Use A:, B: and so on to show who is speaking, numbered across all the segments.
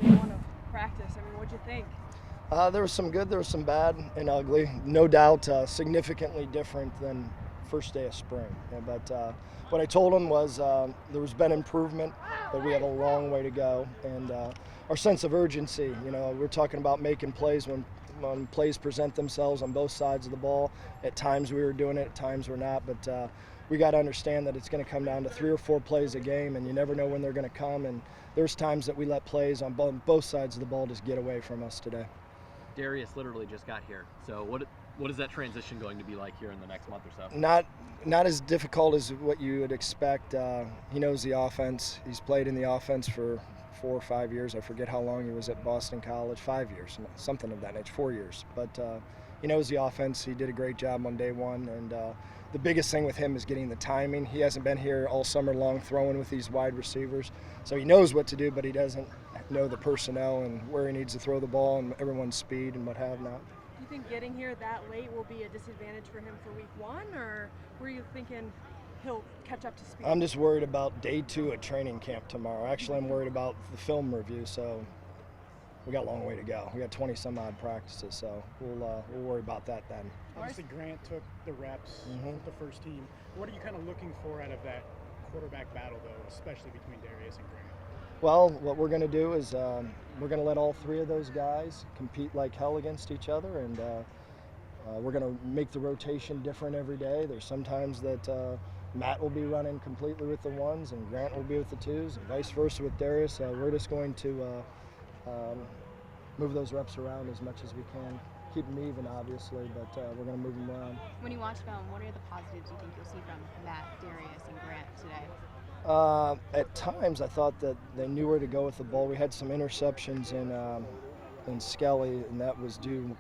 A: day one of practice. I mean, what'd you think?
B: There was some good, there was some bad and ugly. No doubt significantly different than first day of spring. But what I told him was there was been improvement, but we have a long way to go. And our sense of urgency, we're talking about making plays when plays present themselves on both sides of the ball. At times we were doing it, at times we're not. But we got to understand that it's going to come down to 3 or 4 plays a game, and you never know when they're going to come. And there's times that we let plays on both sides of the ball just get away from us today.
C: Darius literally just got here. So what is that transition going to be like here in the next month or so?
B: Not as difficult as what you would expect. He knows the offense. He's played in the offense for 4 or 5 years. I forget how long he was at Boston College. 5 years, something of that nature. 4 years. But he knows the offense. He did a great job on day one. And the biggest thing with him is getting the timing. He hasn't been here all summer long throwing with these wide receivers. So he knows what to do, but he doesn't know the personnel and where he needs to throw the ball and everyone's speed and what have not.
A: Do you think getting here that late will be a disadvantage for him for week one, or were you thinking he'll catch up to speed?
B: I'm just worried about day 2 at training camp tomorrow. Actually, I'm worried about the film review, so we got a long way to go. We got 20 some odd practices, so we'll worry about that then.
D: Obviously, Grant took the reps with the first team. What are you kind of looking for out of that quarterback battle, though, especially between Darius and Grant?
B: Well, what we're going to do is we're going to let all 3 of those guys compete like hell against each other, and we're going to make the rotation different every day. There's sometimes that Matt will be running completely with the 1s and Grant will be with the 2s, and vice versa with Darius. We're just going to move those reps around as much as we can. Keep them even, obviously, but we're going to move them around.
E: When you watch film, what are the positives you think you'll see from Matt, Darius, and Grant today?
B: At times, I thought that they knew where to go with the ball. We had some interceptions in Skelly, and that was due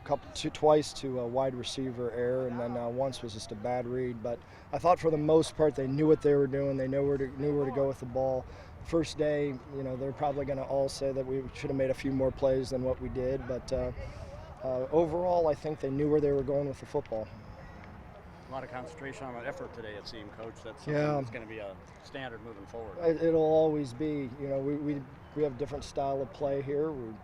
B: twice to a wide receiver error, and then once was just a bad read. But I thought for the most part they knew what they were doing. They knew where to go with the ball. First day, they're probably going to all say that we should have made a few more plays than what we did. But overall, I think they knew where they were going with the football.
F: A lot of concentration on effort today, it seemed, Coach. That's something that's going to be a standard moving forward.
B: It'll always be. We have different style of play here. We're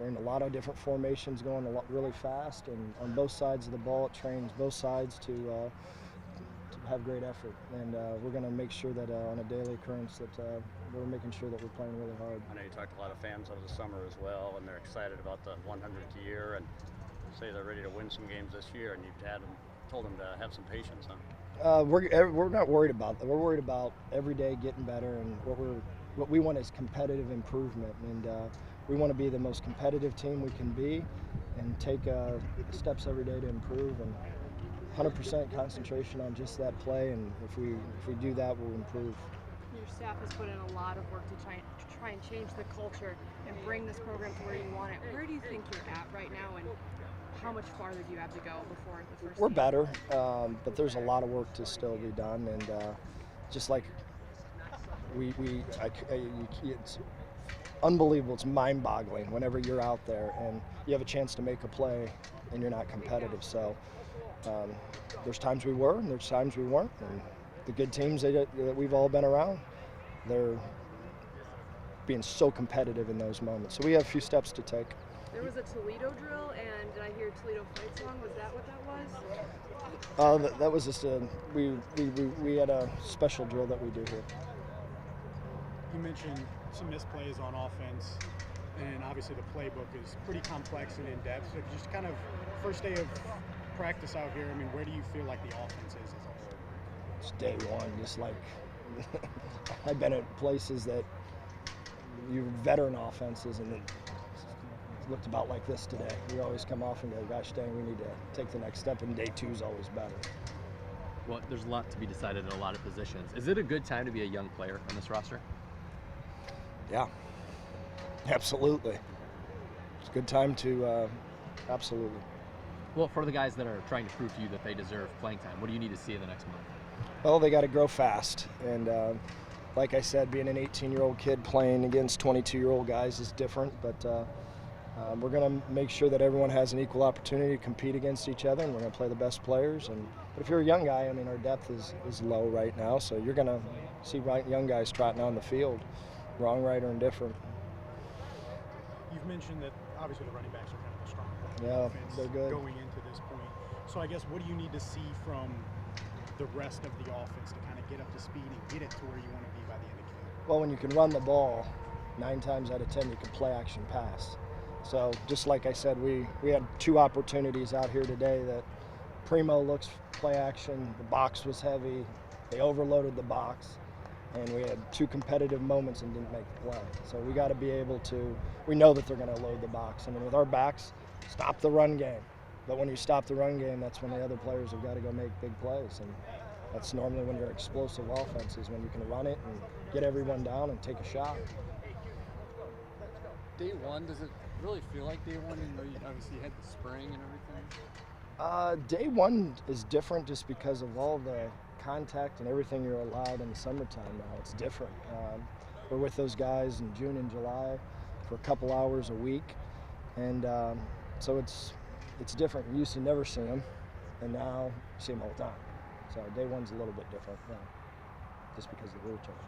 B: in a lot of different formations going really fast, and on both sides of the ball, it trains both sides to have great effort. And we're going to make sure that on a daily occurrence that we're making sure that we're playing really hard.
F: I know you talked to a lot of fans over the summer as well, and they're excited about the 100th year and say they're ready to win some games this year, and you've told them to have some patience, huh?
B: We're not worried about that. We're worried about every day getting better, and what we want is competitive improvement, and we want to be the most competitive team we can be, and take steps every day to improve, and 100% concentration on just that play. And if we do that, we'll improve.
A: Your staff has put in a lot of work to try and change the culture and bring this program to where you want it. Where do you think you're at right now, and how much farther do you have to go before the first
B: We're
A: game?
B: better, but there's a lot of work to still be done, and just like it's unbelievable. It's mind-boggling whenever you're out there and you have a chance to make a play and you're not competitive. So there's times we were and there's times we weren't. And the good teams that we've all been around, they're being so competitive in those moments. So we have a few steps to take.
A: There was a Toledo drill, and did I hear Toledo fight song? Was that what that was?
B: That was just we had a special drill that we do here.
D: You mentioned some misplays on offense, and obviously the playbook is pretty complex and in-depth. So just kind of first day of practice out here, I mean, where do you feel like the offense is as a whole?
B: It's day one, just like I've been at places that you veteran offenses, and it looked about like this today. We always come off and go, gosh dang, we need to take the next step, and day 2 is always better.
C: Well, there's a lot to be decided in a lot of positions. Is it a good time to be a young player on this roster?
B: Yeah, absolutely. It's a good time to, absolutely.
C: Well, for the guys that are trying to prove to you that they deserve playing time, what do you need to see in the next month?
B: Well, they got to grow fast, and like I said, being an 18-year-old kid playing against 22-year-old guys is different, but we're going to make sure that everyone has an equal opportunity to compete against each other, and we're going to play the best players. But if you're a young guy, I mean, our depth is low right now, so you're going to see young guys trotting on the field, wrong, right, or indifferent.
D: You've mentioned that obviously the running backs are kind of the strong point of the
B: Yeah,
D: offense
B: they're good.
D: going into this point. So I guess what do you need to see from the rest of the offense to kind of get up to speed and get it to where you want to be by the end of camp?
B: Well, when you can run the ball, 9 times out of 10 you can play action pass. So just like I said, we had 2 opportunities out here today that Primo looks play action, the box was heavy, they overloaded the box, and we had 2 competitive moments and didn't make the play. So we got to be able to, we know that they're going to load the box. I mean, with our backs, stop the run game. But when you stop the run game, that's when the other players have got to go make big plays. And that's normally when you're explosive offense, is when you can run it and get everyone down and take a shot.
G: Day one, does it really feel like day one? You know, you obviously had the spring and everything.
B: Day one is different just because of all the contact and everything you're allowed in the summertime now. It's different. We're with those guys in June and July for a couple hours a week, and so it's different. You used to never see them, and now you see them all the time. So day one's a little bit different, just because of the rule change.